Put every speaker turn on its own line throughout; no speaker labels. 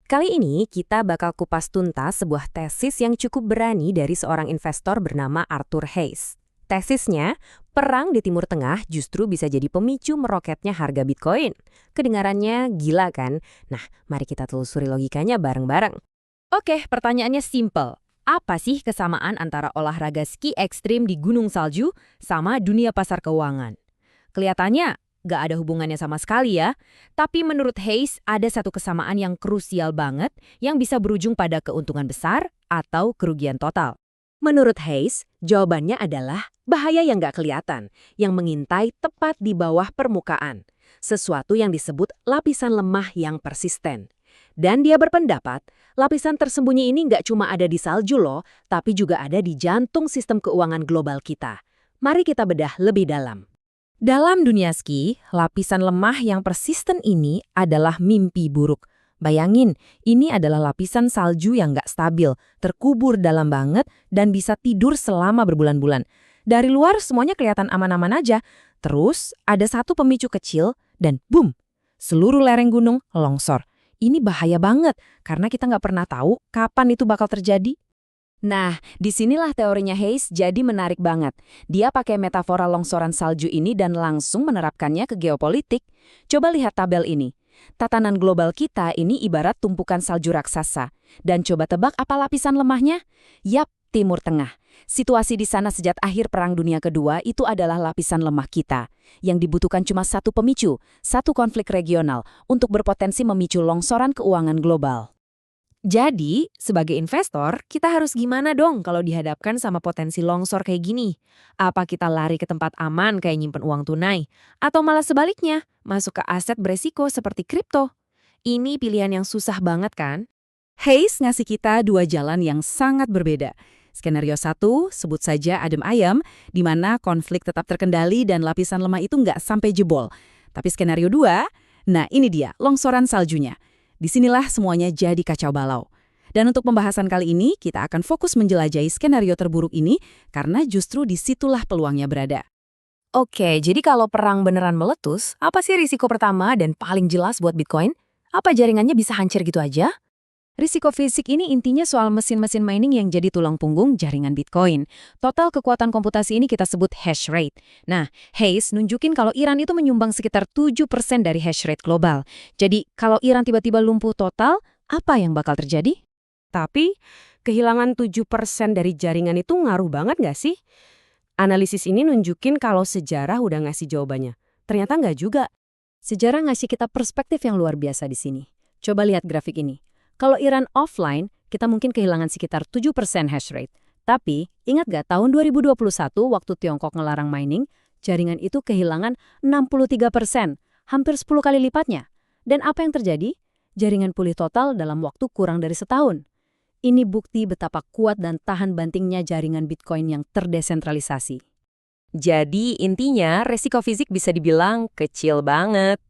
Kali ini kita bakal kupas tuntas sebuah tesis yang cukup berani dari seorang investor bernama Arthur Hayes. Tesisnya, perang di Timur Tengah justru bisa jadi pemicu meroketnya harga Bitcoin. Kedengarannya gila kan? Nah, mari kita telusuri logikanya bareng-bareng. Oke, pertanyaannya simple. Apa sih kesamaan antara olahraga ski ekstrim di gunung salju sama dunia pasar keuangan? Kelihatannya nggak ada hubungannya sama sekali ya. Tapi menurut Hayes ada satu kesamaan yang krusial banget yang bisa berujung pada keuntungan besar atau kerugian total. Menurut Hayes, jawabannya adalah bahaya yang nggak kelihatan, yang mengintai tepat di bawah permukaan. Sesuatu yang disebut lapisan lemah yang persisten. Dan dia berpendapat, lapisan tersembunyi ini nggak cuma ada di salju loh, tapi juga ada di jantung sistem keuangan global kita. Mari kita bedah lebih dalam. Dalam dunia ski, lapisan lemah yang persisten ini adalah mimpi buruk. Bayangin, ini adalah lapisan salju yang nggak stabil, terkubur dalam banget, dan bisa tidur selama berbulan-bulan. Dari luar semuanya kelihatan aman-aman aja. Terus ada satu pemicu kecil, dan boom! Seluruh lereng gunung longsor. Ini bahaya banget, karena kita nggak pernah tahu kapan itu bakal terjadi. Nah, disinilah teorinya Hayes jadi menarik banget. Dia pakai metafora longsoran salju ini dan langsung menerapkannya ke geopolitik. Coba lihat tabel ini. Tatanan global kita ini ibarat tumpukan salju raksasa. Dan coba tebak apa lapisan lemahnya? Yap, Timur Tengah. Situasi di sana sejak akhir Perang Dunia Kedua itu adalah lapisan lemah kita. Yang dibutuhkan cuma satu pemicu, satu konflik regional untuk berpotensi memicu longsoran keuangan global. Jadi, sebagai investor, kita harus gimana dong kalau dihadapkan sama potensi longsor kayak gini? Apa kita lari ke tempat aman kayak nyimpen uang tunai? Atau malah sebaliknya, masuk ke aset beresiko seperti kripto? Ini pilihan yang susah banget kan? Hayes ngasih kita dua jalan yang sangat berbeda. Skenario 1, sebut saja adem ayam, di mana konflik tetap terkendali dan lapisan lemah itu nggak sampai jebol. Tapi skenario 2, nah ini dia, longsoran saljunya. Disinilah semuanya jadi kacau balau. Dan untuk pembahasan kali ini, kita akan fokus menjelajahi skenario terburuk ini karena justru disitulah peluangnya berada. Oke, jadi kalau perang beneran meletus, apa sih risiko pertama dan paling jelas buat Bitcoin? Apa jaringannya bisa hancur gitu aja? Risiko fisik ini intinya soal mesin-mesin mining yang jadi tulang punggung jaringan Bitcoin. Total kekuatan komputasi ini kita sebut hash rate. Nah, Hayes nunjukin kalau Iran itu menyumbang sekitar 7% dari hash rate global. Jadi, kalau Iran tiba-tiba lumpuh total, apa yang bakal terjadi? Tapi, kehilangan 7% dari jaringan itu ngaruh banget nggak sih? Analisis ini nunjukin kalau sejarah udah ngasih jawabannya. Ternyata nggak juga. Sejarah ngasih kita perspektif yang luar biasa di sini. Coba lihat grafik ini. Kalau Iran offline, kita mungkin kehilangan sekitar 7% hash rate. Tapi, ingat gak tahun 2021 waktu Tiongkok ngelarang mining, jaringan itu kehilangan 63%, hampir 10 kali lipatnya. Dan apa yang terjadi? Jaringan pulih total dalam waktu kurang dari setahun. Ini bukti betapa kuat dan tahan bantingnya jaringan Bitcoin yang terdesentralisasi. Jadi, intinya resiko fisik bisa dibilang kecil banget.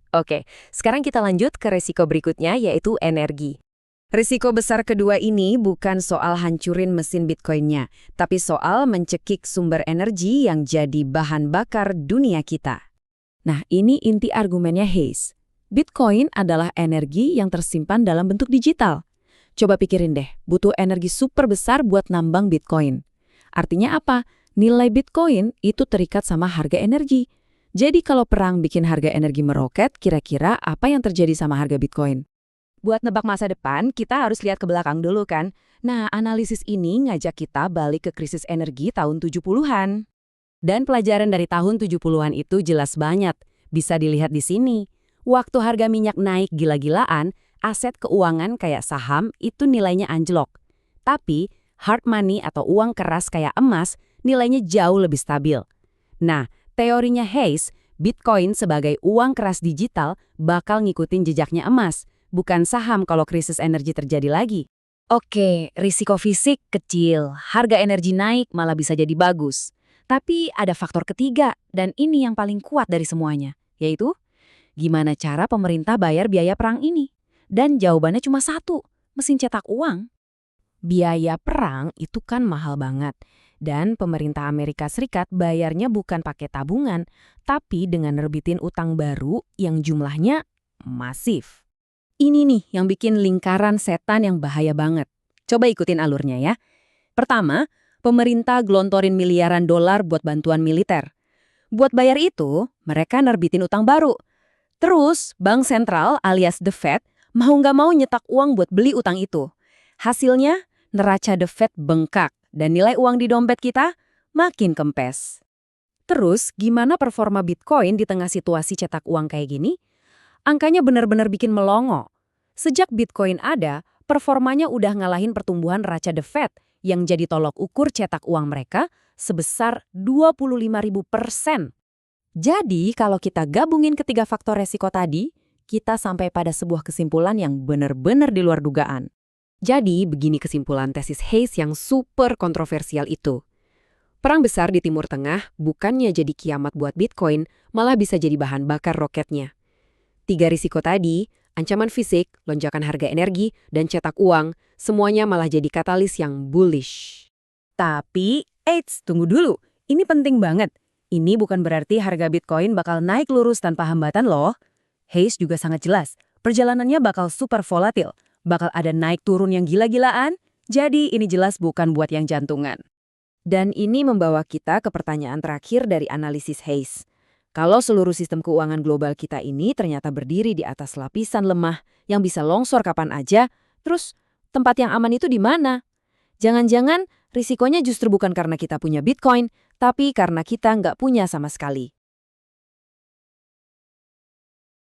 Oke, sekarang kita lanjut ke resiko berikutnya yaitu energi. Risiko besar kedua ini bukan soal hancurin mesin Bitcoin-nya, tapi soal mencekik sumber energi yang jadi bahan bakar dunia kita. Nah, ini inti argumennya Hayes. Bitcoin adalah energi yang tersimpan dalam bentuk digital. Coba pikirin deh, butuh energi super besar buat nambang Bitcoin. Artinya apa? Nilai Bitcoin itu terikat sama harga energi. Jadi kalau perang bikin harga energi meroket, kira-kira apa yang terjadi sama harga Bitcoin? Buat nebak masa depan, kita harus lihat ke belakang dulu kan. Nah, analisis ini ngajak kita balik ke krisis energi tahun 70-an. Dan pelajaran dari tahun 70-an itu jelas banget. Bisa dilihat di sini. Waktu harga minyak naik gila-gilaan, aset keuangan kayak saham itu nilainya anjlok. Tapi, hard money atau uang keras kayak emas nilainya jauh lebih stabil. Nah, teorinya Hayes, Bitcoin sebagai uang keras digital bakal ngikutin jejaknya emas, bukan saham kalau krisis energi terjadi lagi. Oke, risiko fisik kecil, harga energi naik malah bisa jadi bagus. Tapi ada faktor ketiga, dan ini yang paling kuat dari semuanya, yaitu gimana cara pemerintah bayar biaya perang ini? Dan jawabannya cuma satu, mesin cetak uang. Biaya perang itu kan mahal banget. Dan pemerintah Amerika Serikat bayarnya bukan pakai tabungan, tapi dengan nerbitin utang baru yang jumlahnya masif.
Ini nih yang bikin lingkaran setan yang bahaya banget. Coba ikutin alurnya ya. Pertama, pemerintah gelontorin miliaran dolar buat bantuan militer. Buat bayar itu, mereka nerbitin utang baru. Terus, Bank Sentral alias The Fed mau nggak mau nyetak uang buat beli utang itu. Hasilnya, neraca The Fed bengkak dan nilai uang di dompet kita makin kempes. Terus, gimana performa Bitcoin di tengah situasi cetak uang kayak gini? Angkanya benar-benar bikin melongo. Sejak Bitcoin ada, performanya udah ngalahin pertumbuhan neraca The Fed yang jadi tolok ukur cetak uang mereka sebesar 25.000%. Jadi, kalau kita gabungin ketiga faktor resiko tadi, kita sampai pada sebuah kesimpulan yang benar-benar di luar dugaan. Jadi, begini kesimpulan tesis Hayes yang super kontroversial itu. Perang besar di Timur Tengah bukannya jadi kiamat buat Bitcoin, malah bisa jadi bahan bakar roketnya. 3 risiko tadi, ancaman fisik, lonjakan harga energi, dan cetak uang, semuanya malah jadi katalis yang bullish.
Tapi, eits, tunggu dulu. Ini penting banget. Ini bukan berarti harga Bitcoin bakal naik lurus tanpa hambatan loh. Hayes juga sangat jelas, perjalanannya bakal super volatil. Bakal ada naik turun yang gila-gilaan, jadi ini jelas bukan buat yang jantungan.
Dan ini membawa kita ke pertanyaan terakhir dari analisis Hayes. Kalau seluruh sistem keuangan global kita ini ternyata berdiri di atas lapisan lemah yang bisa longsor kapan aja, terus tempat yang aman itu di mana? Jangan-jangan risikonya justru bukan karena kita punya Bitcoin, tapi karena kita nggak punya sama sekali.